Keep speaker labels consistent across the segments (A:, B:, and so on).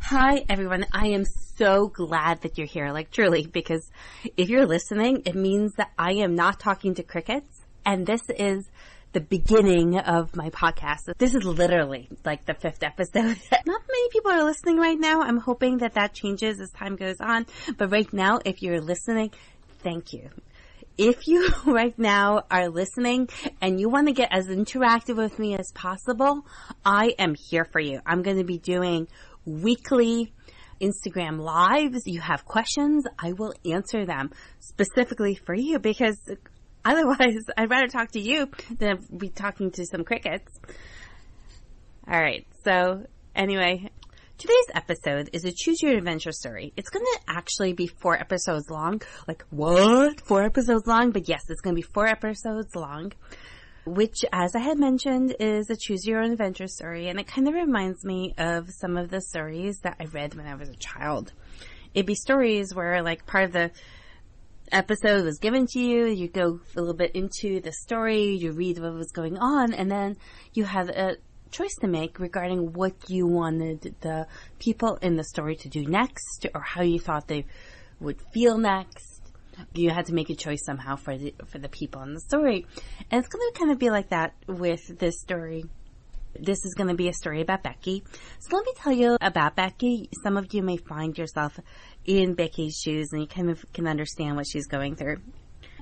A: Hi, everyone. I am so glad that you're here, like truly, because if you're listening, it means that I am not talking to crickets, and this is the beginning of my podcast. This is literally like the 5th episode. Not many people are listening right now. I'm hoping that that changes as time goes on, but right now, if you're listening, thank you. If you right now are listening and you want to get as interactive with me as possible, I am here for you. I'm going to be doing weekly Instagram lives. You have questions, I will answer them specifically for you because otherwise I'd rather talk to you than be talking to some crickets. All right. So anyway, today's episode is a Choose Your Adventure story. It's going to actually be 4 episodes long. Like, what? 4 episodes long? But yes, it's going to be 4 episodes long, which, as I had mentioned, is a Choose Your Own Adventure story. And it kind of reminds me of some of the stories that I read when I was a child. It'd be stories where, like, part of the episode was given to you. You go a little bit into the story. You read what was going on. And then you have a choice to make regarding what you wanted the people in the story to do next or how you thought they would feel next. You had to make a choice somehow for the people in the story. And it's going to kind of be like that with this story. This is going to be a story about Becky. So let me tell you about Becky. Some of you may find yourself in Becky's shoes and you kind of can understand what she's going through.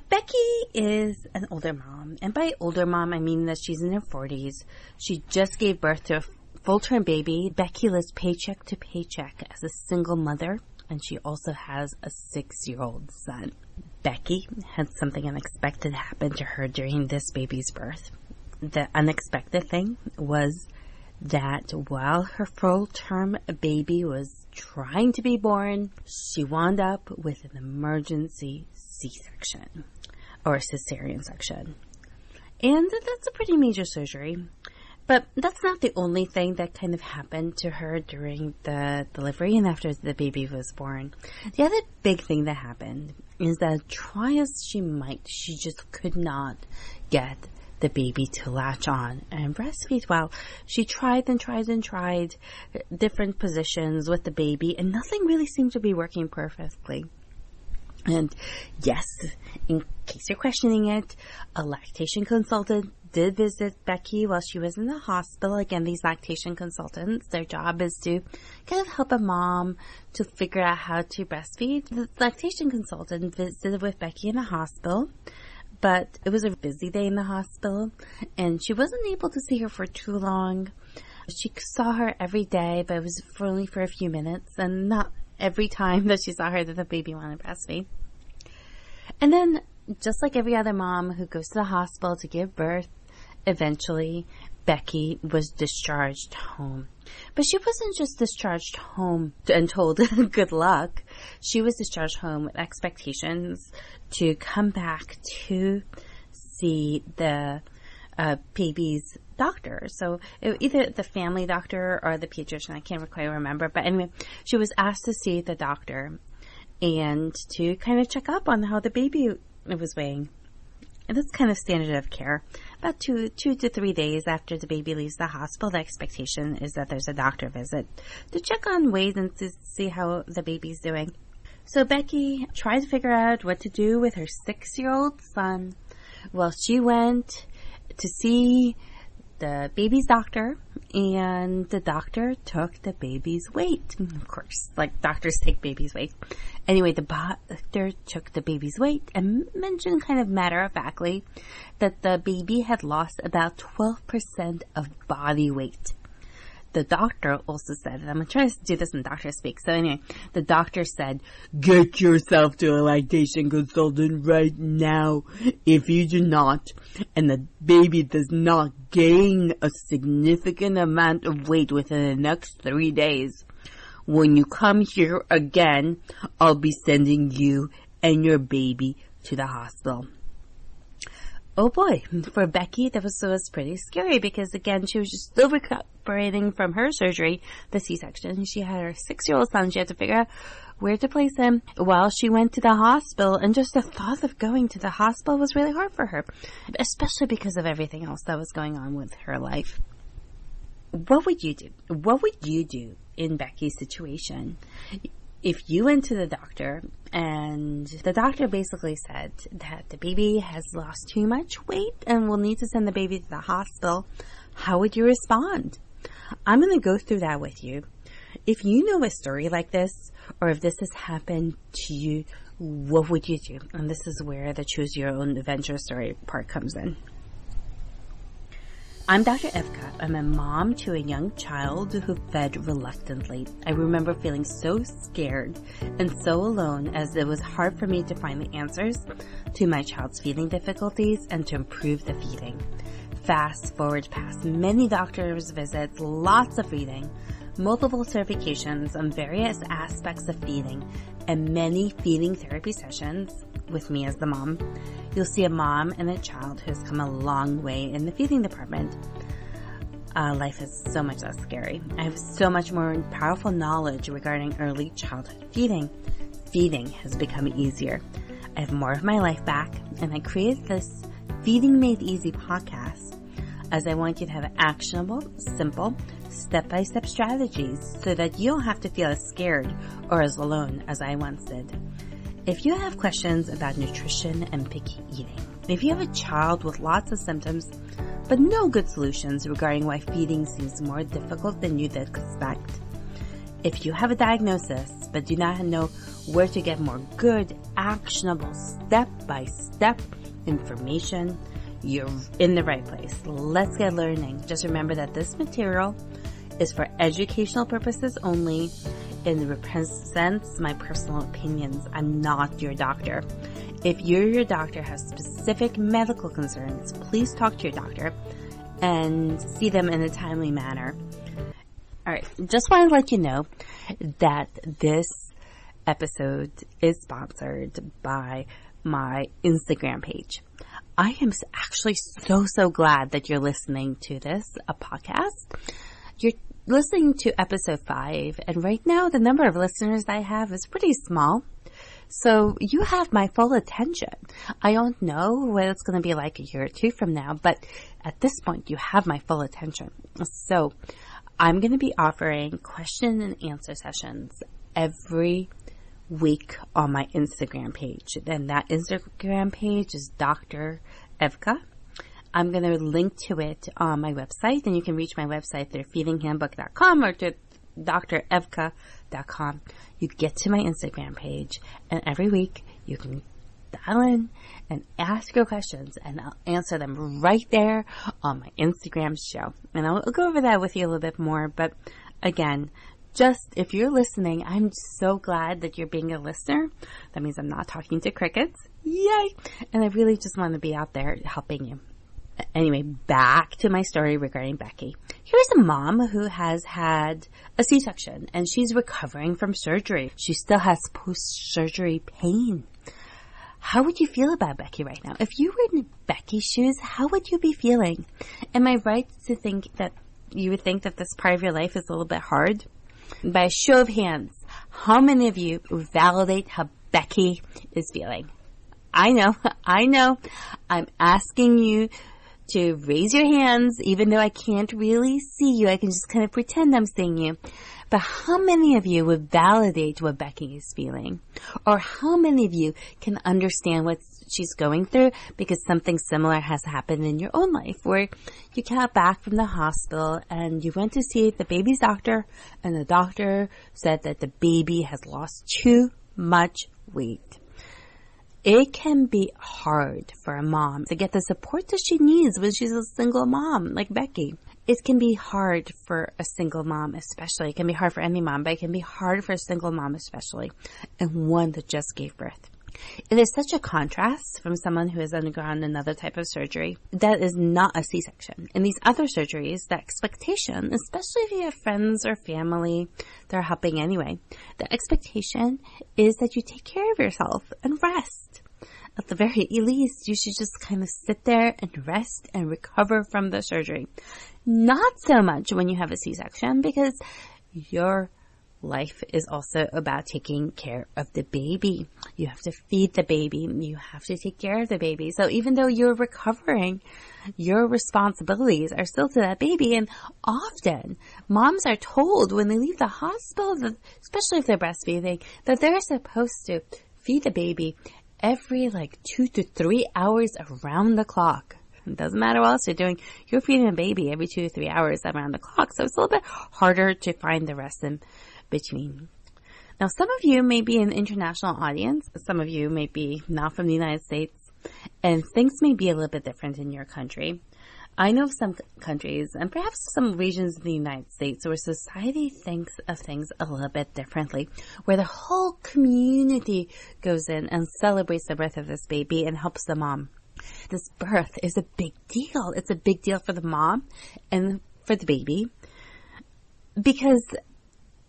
A: Becky is an older mom. And by older mom, I mean that she's in her 40s. She just gave birth to a full-term baby. Becky lives paycheck to paycheck as a single mother. And she also has a 6-year-old son. Becky had something unexpected happen to her during this baby's birth. The unexpected thing was that while her full-term baby was trying to be born, she wound up with an emergency C-section or cesarean section. And that's a pretty major surgery. But that's not the only thing that kind of happened to her during the delivery and after the baby was born. The other big thing that happened is that try as she might, she just could not get the baby to latch on and breastfeed well. She tried and tried and tried different positions with the baby and nothing really seemed to be working perfectly. And yes, in case you're questioning it, a lactation consultant did visit Becky while she was in the hospital. Again, these lactation consultants, their job is to kind of help a mom to figure out how to breastfeed. The lactation consultant visited with Becky in the hospital, but it was a busy day in the hospital, and she wasn't able to see her for too long. She saw her every day, but it was only for a few minutes, and not every time that she saw her that the baby wanted to breastfeed. And then, just like every other mom who goes to the hospital to give birth, eventually Becky was discharged home. But she wasn't just discharged home and told good luck. She was discharged home with expectations to come back to see the baby's doctor. So either the family doctor or the pediatrician, I can't quite remember. But anyway, she was asked to see the doctor and to kind of check up on how the baby was weighing. And that's kind of standard of care. About 2 to 3 days after the baby leaves the hospital, the expectation is that there's a doctor visit to check on weight and to see how the baby's doing. So Becky tried to figure out what to do with her 6-year-old son. Well, she went to see the baby's doctor, and the doctor took the baby's weight. Of course, like doctors take baby's weight. Anyway, the doctor took the baby's weight and mentioned kind of matter-of-factly that the baby had lost about 12% of body weight. The doctor also said, and I'm going to try to do this in doctor speak. So anyway, the doctor said, get yourself to a lactation consultant right now. If you do not, and the baby does not gain a significant amount of weight within the next 3 days, when you come here again, I'll be sending you and your baby to the hospital. Oh boy, for Becky, that was pretty scary because, again, she was just still recuperating from her surgery, the C-section. She had her 6-year-old son. She had to figure out where to place him while she went to the hospital. And just the thought of going to the hospital was really hard for her, especially because of everything else that was going on with her life. What would you do? What would you do in Becky's situation. If you went to the doctor and the doctor basically said that the baby has lost too much weight and will need to send the baby to the hospital, how would you respond? I'm going to go through that with you. If you know a story like this, or if this has happened to you, what would you do? And this is where the choose your own adventure story part comes in. I'm Dr. Evka. I'm a mom to a young child who fed reluctantly. I remember feeling so scared and so alone, as it was hard for me to find the answers to my child's feeding difficulties and to improve the feeding. Fast forward past many doctor's visits, lots of reading, multiple certifications on various aspects of feeding, and many feeding therapy sessions with me as the mom, you'll see a mom and a child who's come a long way in the feeding department. Life is so much less scary. I have so much more powerful knowledge regarding early childhood feeding. Feeding has become easier. I have more of my life back, and I created this Feeding Made Easy podcast as I want you to have actionable, simple, step-by-step strategies so that you don't have to feel as scared or as alone as I once did. If you have questions about nutrition and picky eating, if you have a child with lots of symptoms but no good solutions regarding why feeding seems more difficult than you'd expect, if you have a diagnosis but do not know where to get more good, actionable, step-by-step information, you're in the right place. Let's get learning. Just remember that this material is for educational purposes only and represents my personal opinions. I'm not your doctor. If your doctor has specific medical concerns, please talk to your doctor and see them in a timely manner. All right, just want to let you know that this episode is sponsored by my Instagram page. I am actually so glad that you're listening to this, a podcast. You're listening to episode 5, and right now the number of listeners I have is pretty small. So you have my full attention. I don't know what it's going to be like a year or two from now, but at this point you have my full attention. So I'm going to be offering question and answer sessions every week on my Instagram page. And that Instagram page is Dr. Evka. I'm going to link to it on my website, and you can reach my website through feedinghandbook.com or to drevka.com. You get to my Instagram page, and every week you can dial in and ask your questions, and I'll answer them right there on my Instagram show. And I'll go over that with you a little bit more, but again, just if you're listening, I'm so glad that you're being a listener. That means I'm not talking to crickets. Yay! And I really just want to be out there helping you. Anyway, back to my story regarding Becky. Here's a mom who has had a C-section and she's recovering from surgery. She still has post-surgery pain. How would you feel about Becky right now? If you were in Becky's shoes, how would you be feeling? Am I right to think that you would think that this part of your life is a little bit hard? By a show of hands, how many of you validate how Becky is feeling? I know. I'm asking you to raise your hands, even though I can't really see you. I can just kind of pretend I'm seeing you. But how many of you would validate what Becky is feeling? Or how many of you can understand what she's going through because something similar has happened in your own life, where you got back from the hospital and you went to see the baby's doctor, and the doctor said that the baby has lost too much weight. It can be hard for a mom to get the support that she needs when she's a single mom like Becky. It can be hard for a single mom especially. It can be hard for any mom, but it can be hard for a single mom especially, and one that just gave birth. It is such a contrast from someone who has undergone another type of surgery that is not a C-section. In these other surgeries, the expectation, especially if you have friends or family that are helping anyway, the expectation is that you take care of yourself and rest. At the very least, you should just kind of sit there and rest and recover from the surgery. Not so much when you have a C-section, because your life is also about taking care of the baby. You have to feed the baby. You have to take care of the baby. So even though you're recovering, your responsibilities are still to that baby. And often moms are told when they leave the hospital, that, especially if they're breastfeeding, that they're supposed to feed the baby every 2 to 3 hours around the clock. It doesn't matter what else you're doing. You're feeding a baby every 2 to 3 hours around the clock. So it's a little bit harder to find the rest in between. Now, some of you may be an international audience. Some of you may be not from the United States. And things may be a little bit different in your country. I know of some countries and perhaps some regions in the United States where society thinks of things a little bit differently, where the whole community goes in and celebrates the birth of this baby and helps the mom. This birth is a big deal. It's a big deal for the mom and for the baby because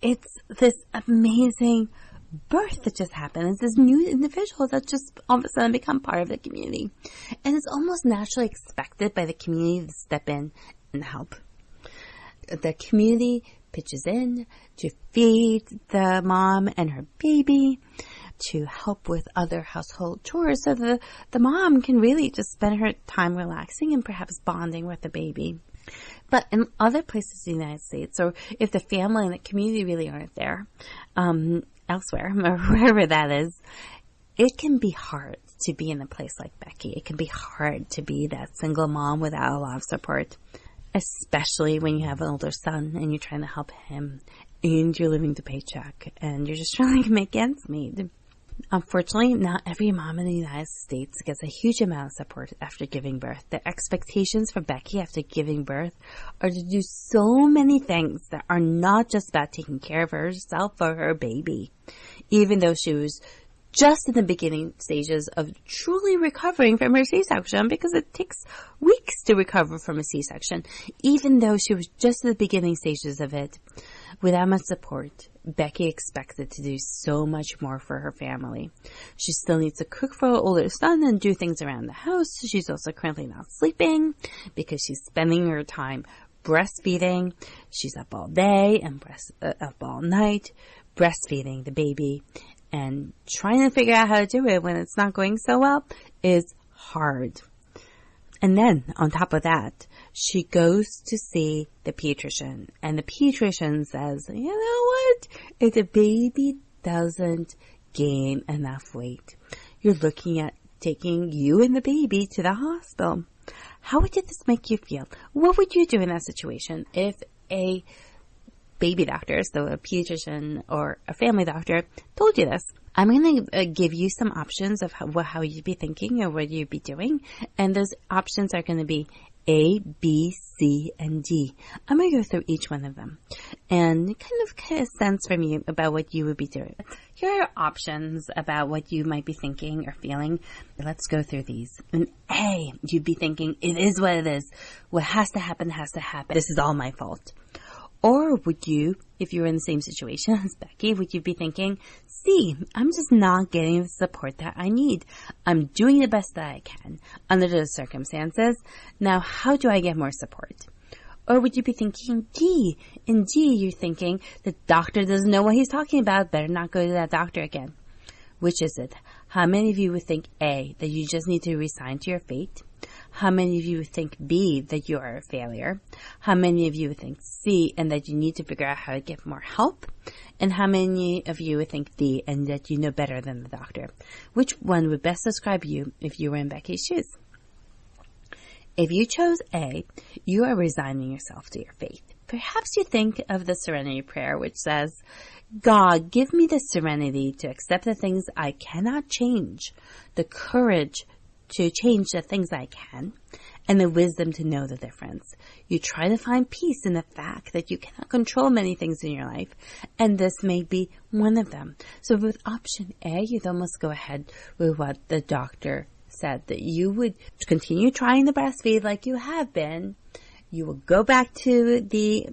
A: it's this amazing birth that just happened. It's this new individual that just all of a sudden become part of the community. And it's almost naturally expected by the community to step in and help. The community pitches in to feed the mom and her baby, to help with other household chores so the mom can really just spend her time relaxing and perhaps bonding with the baby. But in other places in the United States, or if the family and the community really aren't there, elsewhere, or wherever that is, it can be hard to be in a place like Becky. It can be hard to be that single mom without a lot of support, especially when you have an older son and you're trying to help him and you're living to paycheck and you're just trying to make ends meet. Unfortunately, not every mom in the United States gets a huge amount of support after giving birth. The expectations for Becky after giving birth are to do so many things that are not just about taking care of herself or her baby. Even though she was just in the beginning stages of truly recovering from her C-section, because it takes weeks to recover from a C-section. Even though she was just in the beginning stages of it, without much support, Becky expected to do so much more for her family. She still needs to cook for her older son and do things around the house. She's also currently not sleeping because she's spending her time breastfeeding. She's up all day and up all night, breastfeeding the baby. And trying to figure out how to do it when it's not going so well is hard. And then, on top of that, she goes to see the pediatrician. And the pediatrician says, you know what? If the baby doesn't gain enough weight, you're looking at taking you and the baby to the hospital. How would this make you feel? What would you do in that situation if a baby doctor, so a pediatrician or a family doctor, told you this? I'm going to give you some options of how you'd be thinking or what you'd be doing. And those options are going to be A, B, C, and D. I'm going to go through each one of them and kind of get a sense from you about what you would be doing. Here are options about what you might be thinking or feeling. Let's go through these. And A, you'd be thinking, it is what it is. What has to happen has to happen. This is all my fault. Or would you, if you were in the same situation as Becky, would you be thinking, C, I'm just not getting the support that I need. I'm doing the best that I can under the circumstances. Now, how do I get more support? Or would you be thinking D? In D, you're thinking the doctor doesn't know what he's talking about. Better not go to that doctor again. Which is it? How many of you would think A, that you just need to resign to your fate? How many of you would think B, that you are a failure? How many of you would think C, and that you need to figure out how to get more help? And how many of you would think D, and that you know better than the doctor? Which one would best describe you if you were in Becky's shoes? If you chose A, you are resigning yourself to your fate. Perhaps you think of the Serenity Prayer, which says, God, give me the serenity to accept the things I cannot change, the courage to change the things I can, and the wisdom to know the difference. You try to find peace in the fact that you cannot control many things in your life, and this may be one of them. So with option A, you'd almost go ahead with what the doctor said, that you would continue trying to breastfeed like you have been. You will go back to the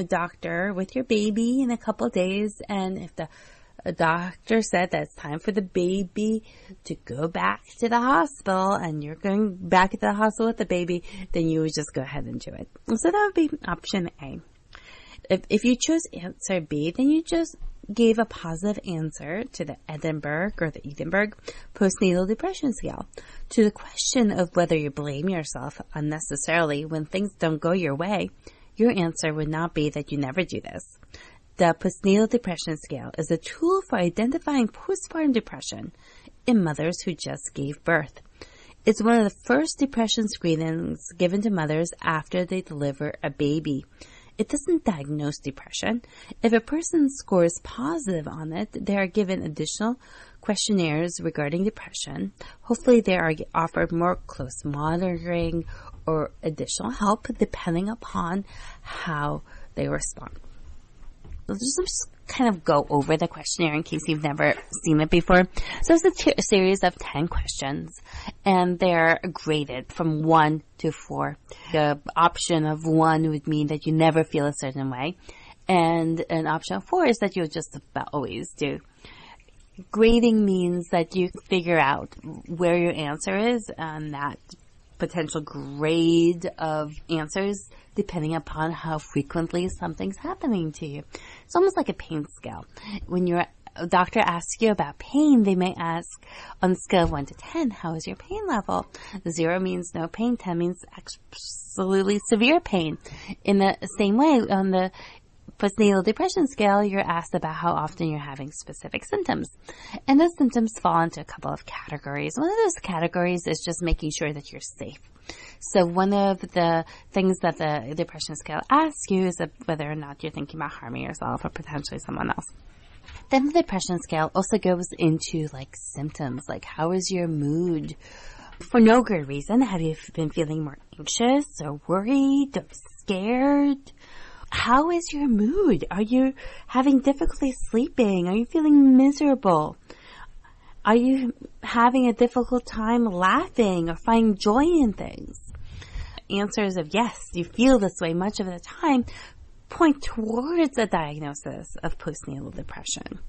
A: doctor with your baby in a couple of days, and if the doctor said that it's time for the baby to go back to the hospital and you're going back to the hospital with the baby, then you would just go ahead and do it. So that would be option A. If you choose answer B, then you just gave a positive answer to the Edinburgh postnatal depression scale. To the question of whether you blame yourself unnecessarily when things don't go your way, your answer would not be that you never do this. The postnatal depression scale is a tool for identifying postpartum depression in mothers who just gave birth. It's one of the first depression screenings given to mothers after they deliver a baby. It doesn't diagnose depression. If a person scores positive on it, they are given additional questionnaires regarding depression. Hopefully they are offered more close monitoring or additional help depending upon how they respond. Let's just kind of go over the questionnaire in case you've never seen it before. So it's a series of 10 questions, and they're graded from 1 to 4. The option of 1 would mean that you never feel a certain way, and an option of 4 is that you'll just about always do. Grading means that you figure out where your answer is, and that potential grade of answers depending upon how frequently something's happening to you. It's almost like a pain scale. When your doctor asks you about pain, they may ask on a scale of 1 to 10, how is your pain level? 0 means no pain, 10 means absolutely severe pain. In the same way, on the postnatal depression scale, you're asked about how often you're having specific symptoms. And those symptoms fall into a couple of categories. One of those categories is just making sure that you're safe. So one of the things that the depression scale asks you is whether or not you're thinking about harming yourself or potentially someone else. Then the depression scale also goes into like symptoms, like how is your mood? For no good reason, have you been feeling more anxious or worried or scared? How is your mood? Are you having difficulty sleeping? Are you feeling miserable? Are you having a difficult time laughing or finding joy in things? Answers of yes, you feel this way much of the time point towards a diagnosis of postnatal depression.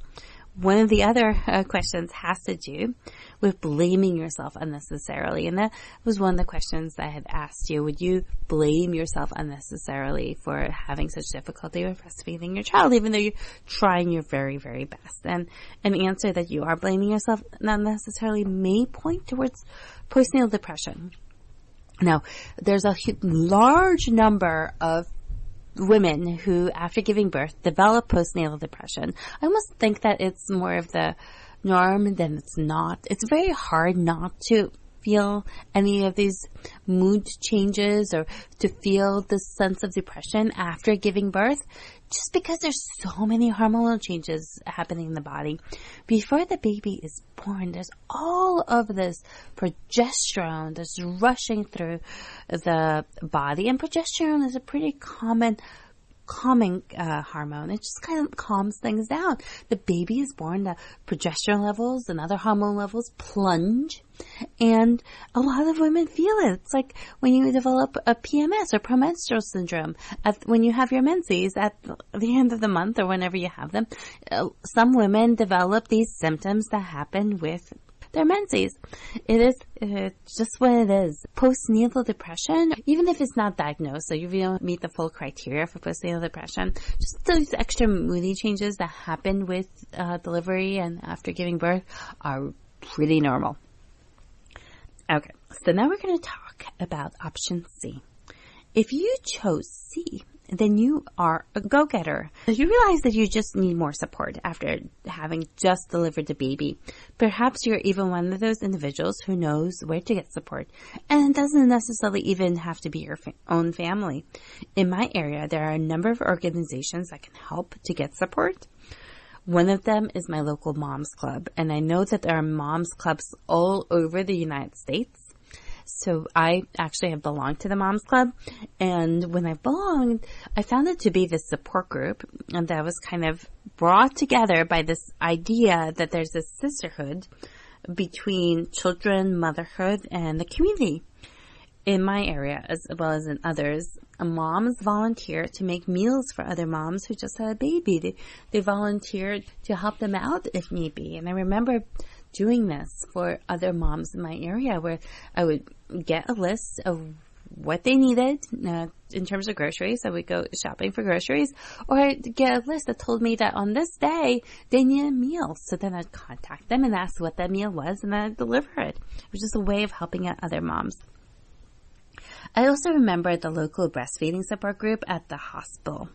A: One of the other questions has to do with blaming yourself unnecessarily. And that was one of the questions I had asked you. Would you blame yourself unnecessarily for having such difficulty with breastfeeding your child, even though you're trying your very, very best? And an answer that you are blaming yourself not necessarily may point towards postnatal depression. Now, there's a large number of women who, after giving birth, develop postnatal depression. I almost think that it's more of the norm than it's not. It's very hard not to feel any of these mood changes or to feel this sense of depression after giving birth, just because there's so many hormonal changes happening in the body. Before the baby is born, there's all of this progesterone that's rushing through the body, and progesterone is a pretty calming hormone. It just kind of calms things down. The baby is born, the progesterone levels and other hormone levels plunge, and a lot of women feel it. It's like when you develop a PMS or premenstrual syndrome, when you have your menses at the end of the month or whenever you have them. Some women develop these symptoms that happen with their menses. It's just what it is. Postnatal depression, even if it's not diagnosed, so if you don't meet the full criteria for postnatal depression, just those extra moody changes that happen with delivery and after giving birth are pretty normal. Okay, so now we're going to talk about option C. If you chose C, then you are a go-getter. You realize that you just need more support after having just delivered the baby. Perhaps you're even one of those individuals who knows where to get support, and it doesn't necessarily even have to be your own family. In my area, there are a number of organizations that can help to get support. One of them is my local Moms Club, and I know that there are Moms Clubs all over the United States. So I actually have belonged to the Moms Club, and when I belonged, I found it to be this support group, and that was kind of brought together by this idea that there's a sisterhood between children, motherhood, and the community. In my area, as well as in others, moms volunteer to make meals for other moms who just had a baby. They volunteered to help them out if need be. And I remember doing this for other moms in my area, where I would get a list of what they needed in terms of groceries. I would go shopping for groceries, or I'd get a list that told me that on this day they need a meal. So then I'd contact them and ask what that meal was, and then I'd deliver it. It was just a way of helping out other moms. I also remember the local breastfeeding support group at the hospital.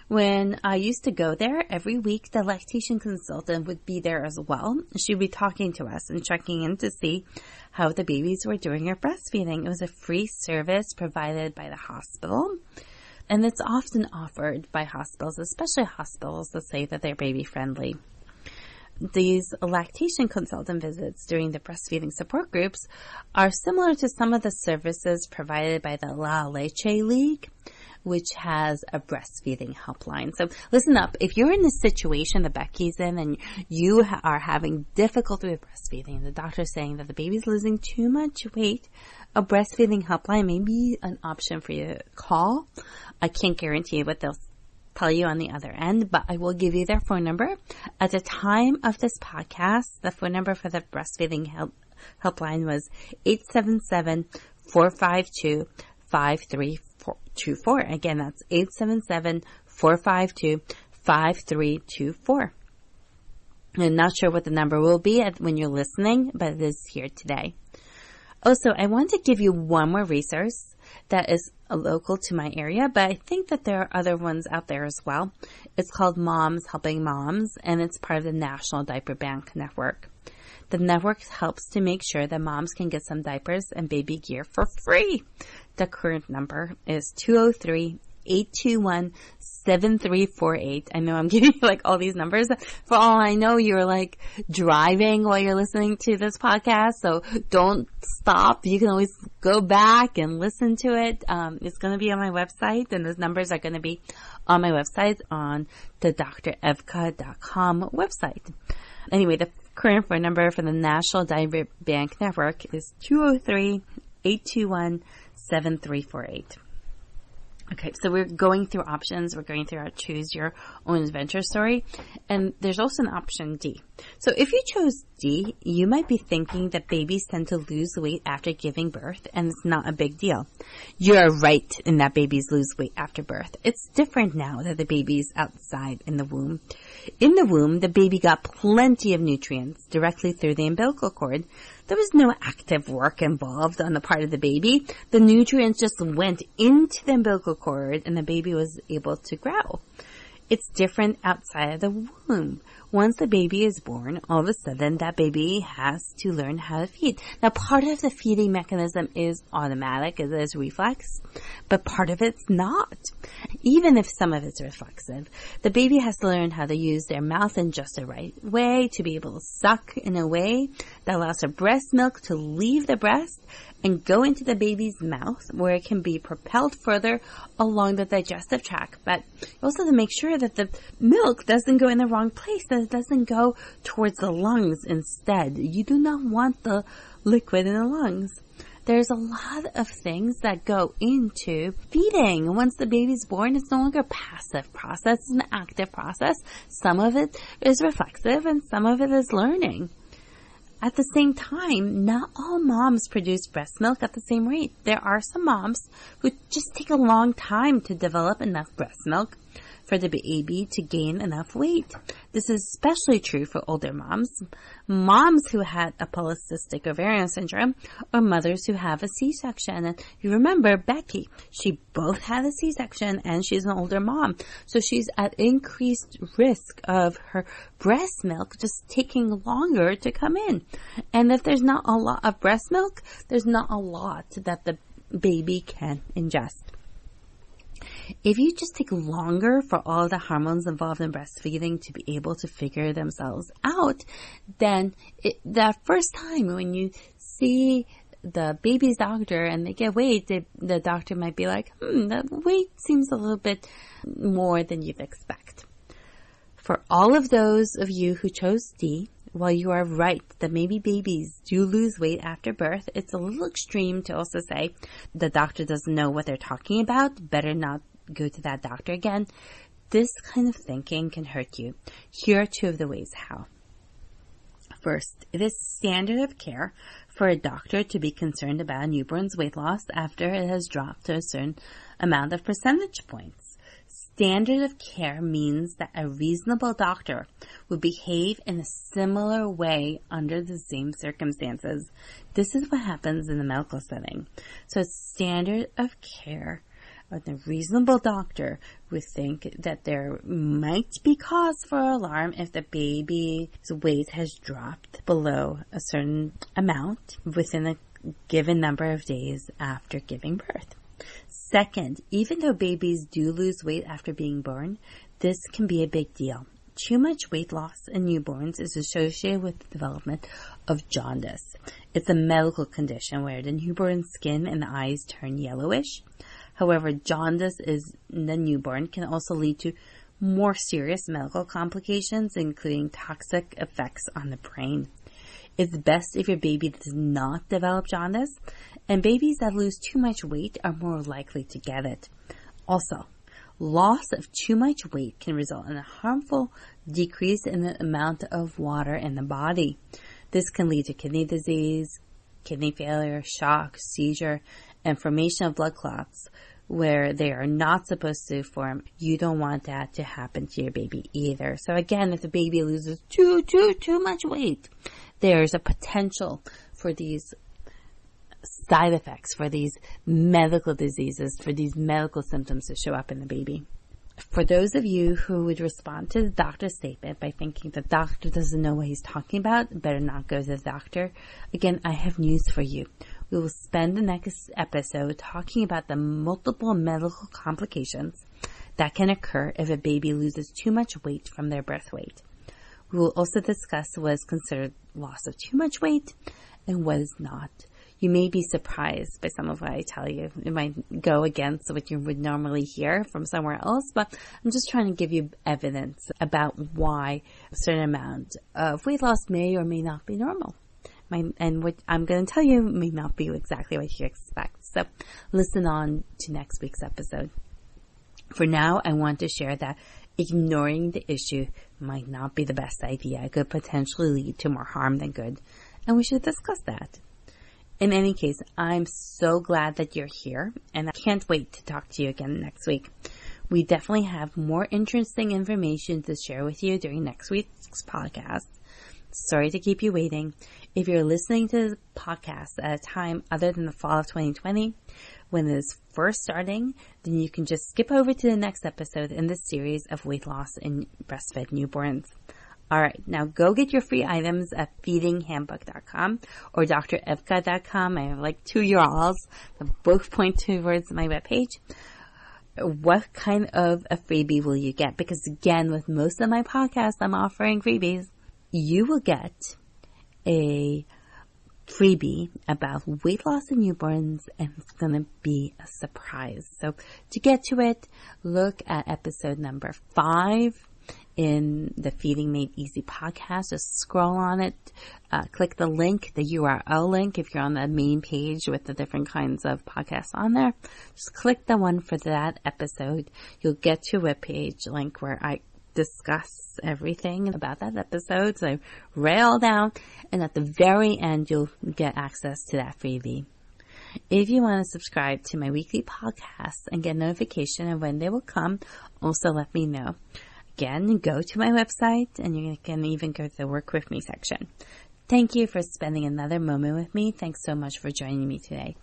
A: When I used to go there every week, the lactation consultant would be there as well. She'd be talking to us and checking in to see how the babies were doing their breastfeeding. It was a free service provided by the hospital, and it's often offered by hospitals, especially hospitals that say that they're baby friendly. These lactation consultant visits during the breastfeeding support groups are similar to some of the services provided by the La Leche League, which has a breastfeeding helpline. So listen up. If you're in the situation that Becky's in and you are having difficulty with breastfeeding, and the doctor's saying that the baby's losing too much weight, a breastfeeding helpline may be an option for you to call. I can't guarantee what they'll tell you on the other end, but I will give you their phone number. At the time of this podcast, the phone number for the breastfeeding helpline was 877-452-5324. Again, that's 877-452-5324. I'm not sure what the number will be when you're listening, but it is here today. Also, I want to give you one more resource that is local to my area, but I think that there are other ones out there as well. It's called Moms Helping Moms, and it's part of the National Diaper Bank Network. The network helps to make sure that moms can get some diapers and baby gear for free. The current number is 203-821-7348. I know I'm giving you like all these numbers. For all I know, you're like driving while you're listening to this podcast, so don't stop. You can always go back and listen to it. It's going to be on my website, and those numbers are going to be on my website on the drevka.com website. Anyway, the current phone number for the National Diaper Bank Network is 203-821-7348. Okay, so we're going through options. We're going through our choose your own adventure story. And there's also an option D. So if you chose D, you might be thinking that babies tend to lose weight after giving birth, and it's not a big deal. You're right in that babies lose weight after birth. It's different now that the baby's outside in the womb. In the womb, the baby got plenty of nutrients directly through the umbilical cord. There was no active work involved on the part of the baby. The nutrients just went into the umbilical cord and the baby was able to grow. It's different outside of the womb. Once the baby is born, all of a sudden that baby has to learn how to feed. Now, part of the feeding mechanism is automatic, it is reflex, but part of it's not. Even if some of it's reflexive, the baby has to learn how to use their mouth in just the right way to be able to suck in a way that allows the breast milk to leave the breast and go into the baby's mouth where it can be propelled further along the digestive tract. But also to make sure that the milk doesn't go in the wrong place, that it doesn't go towards the lungs instead. You do not want the liquid in the lungs. There's a lot of things that go into feeding. Once the baby's born, it's no longer a passive process, it's an active process. Some of it is reflexive and some of it is learning. At the same time, not all moms produce breast milk at the same rate. There are some moms who just take a long time to develop enough breast milk for the baby to gain enough weight. This is especially true for older moms, moms who had a polycystic ovarian syndrome, or mothers who have a C-section. And you remember Becky, she both had a C-section and she's an older mom. So she's at increased risk of her breast milk just taking longer to come in. And if there's not a lot of breast milk, there's not a lot that the baby can ingest. If you just take longer for all the hormones involved in breastfeeding to be able to figure themselves out, then that first time when you see the baby's doctor and they get weight, the doctor might be like, the weight seems a little bit more than you'd expect. For all of those of you who chose D, while you are right that maybe babies do lose weight after birth, it's a little extreme to also say the doctor doesn't know what they're talking about, better not go to that doctor again. This kind of thinking can hurt you. Here are two of the ways how. First, it is standard of care for a doctor to be concerned about a newborn's weight loss after it has dropped to a certain amount of percentage points. Standard of care means that a reasonable doctor would behave in a similar way under the same circumstances. This is what happens in the medical setting. So standard of care, the reasonable doctor would think that there might be cause for alarm if the baby's weight has dropped below a certain amount within a given number of days after giving birth. Second, even though babies do lose weight after being born, this can be a big deal. Too much weight loss in newborns is associated with the development of jaundice. It's a medical condition where the newborn skin and the eyes turn yellowish. However, jaundice in the newborn can also lead to more serious medical complications, including toxic effects on the brain. It's best if your baby does not develop jaundice, and babies that lose too much weight are more likely to get it. Also, loss of too much weight can result in a harmful decrease in the amount of water in the body. This can lead to kidney disease, kidney failure, shock, seizure, and formation of blood clots where they are not supposed to form. You don't want that to happen to your baby either. So again, if the baby loses too much weight, there's a potential for these side effects, for these medical diseases, for these medical symptoms to show up in the baby. For those of you who would respond to the doctor's statement by thinking the doctor doesn't know what he's talking about, better not go to the doctor, again, I have news for you. We will spend the next episode talking about the multiple medical complications that can occur if a baby loses too much weight from their birth weight. We will also discuss what is considered loss of too much weight and what is not. You may be surprised by some of what I tell you. It might go against what you would normally hear from somewhere else, but I'm just trying to give you evidence about why a certain amount of weight loss may or may not be normal. And what I'm going to tell you may not be exactly what you expect. So listen on to next week's episode. For now, I want to share that ignoring the issue might not be the best idea. It could potentially lead to more harm than good, and we should discuss that. In any case, I'm so glad that you're here, and I can't wait to talk to you again next week. We definitely have more interesting information to share with you during next week's podcast. Sorry to keep you waiting. If you're listening to the podcast at a time other than the fall of 2020, when it is first starting, then you can just skip over to the next episode in this series of weight loss in breastfed newborns. All right, now go get your free items at feedinghandbook.com or drevka.com. I have like 2 URLs that both point towards my webpage. What kind of a freebie will you get? Because again, with most of my podcasts, I'm offering freebies. You will get a freebie about weight loss in newborns, and it's going to be a surprise. So to get to it, look at episode number 5 in the Feeding Made Easy podcast. Just scroll on it, click the link, the URL link if you're on the main page with the different kinds of podcasts on there. Just click the one for that episode. You'll get to a webpage link where I discuss everything about that episode. So I rail down, and at the very end, you'll get access to that freebie. If you want to subscribe to my weekly podcasts and get notification of when they will come, also let me know. Again, go to my website, and you can even go to the Work With Me section. Thank you for spending another moment with me. Thanks so much for joining me today.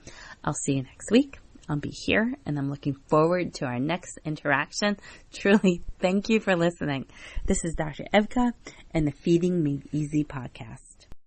A: I'll see you next week. I'll be here, and I'm looking forward to our next interaction. Truly, thank you for listening. This is Dr. Evka and the Feeding Made Easy podcast.